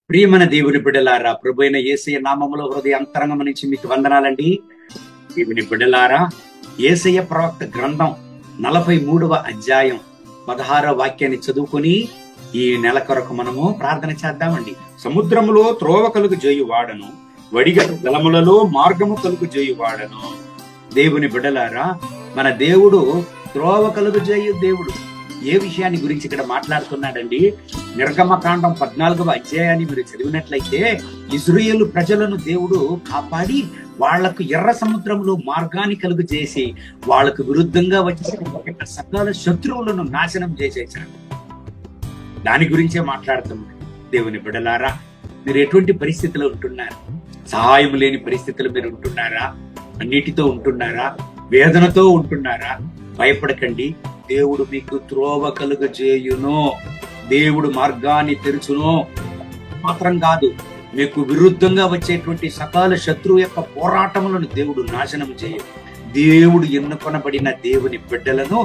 ప్రియమైన దేవుని బిడ్డలారా, ప్రభు అయిన యేసయ్య నామములో హృదయ అంతరంగం నుంచి మీకు వందనాలండి. దేవుని బిడ్డలారా, యేసయ్య ప్రవక్త గ్రంథం 43వ అధ్యాయం 16వ వాక్యాన్ని చదువుకొని ఈ నెల కొరకు మనము ప్రార్థన చేద్దామండి. సముద్రములో త్రోవ కలుగు చేయువాడను, వడిగ జలములలో మార్గము కలుగు చేయువాడను. దేవుని బిడ్డలారా, మన దేవుడు త్రోవ కలుగు చేయు దేవుడు. ఏ విషయాన్ని గురించి ఇక్కడ మాట్లాడుతున్నాడండి? నిర్గమకాండం 14వ అధ్యాయాన్ని మీరు చదివినట్లయితే, ఇశ్రాయేలు ప్రజలను దేవుడు కాపాడి వాళ్లకు ఎర్ర సముద్రంలో మార్గాన్ని కలుగు చేసి వాళ్లకు విరుద్ధంగా వచ్చే సకల శత్రువులను నాశనం చేసేశాడు. దాని గురించే మాట్లాడుతున్నాడు. దేవుని బిడ్డలారా, మీరు ఎటువంటి పరిస్థితులు ఉంటున్నారు? సహాయం లేని పరిస్థితులు మీరు ఉంటున్నారా? అన్నిటితో ఉంటున్నారా? వేదనతో ఉంటున్నారా? భయపడకండి. దేవుడు మీకు త్రోవ కలుగ చేయును, దేవుడు మార్గాన్ని తెరుచును. మాత్రం కాదు, మీకు విరుద్ధంగా వచ్చేటువంటి సకల శత్రువు యొక్క పోరాటములను దేవుడు నాశనం చేయ. దేవుడు ఎన్నుకొనబడిన దేవుని బిడ్డలను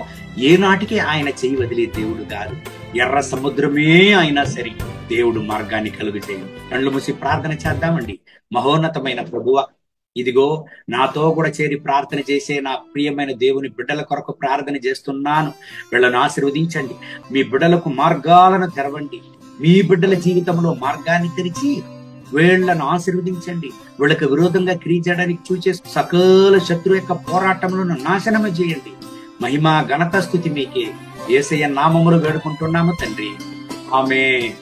ఏనాటికి ఆయన చేయి వదిలే దేవుడు కాదు. ఎర్ర సముద్రమే అయినా సరే దేవుడు మార్గాన్ని కలుగు చేయ. కళ్ళు మూసి ప్రార్థన చేద్దామండి. మహోన్నతమైన ప్రభువా, ఇదిగో నాతో కూడా చేరి ప్రార్థన చేసే నా ప్రియమైన దేవుని బిడ్డల కొరకు ప్రార్థన చేస్తున్నాను. వీళ్ళను ఆశీర్వదించండి. మీ బిడ్డలకు మార్గాలను తెరవండి. మీ బిడ్డల జీవితంలో మార్గాన్ని తెరిచి వీళ్లను ఆశీర్వదించండి. వీళ్ళకి విరోధంగా క్రియ చేయడానికి చూసే సకల శత్రు యొక్క పోరాటములను నాశనమే చేయండి. మహిమ ఘనత స్తుతి మీకే. యేసయ్య నామములో వేడుకుంటున్నాము తండ్రి. ఆమేన్.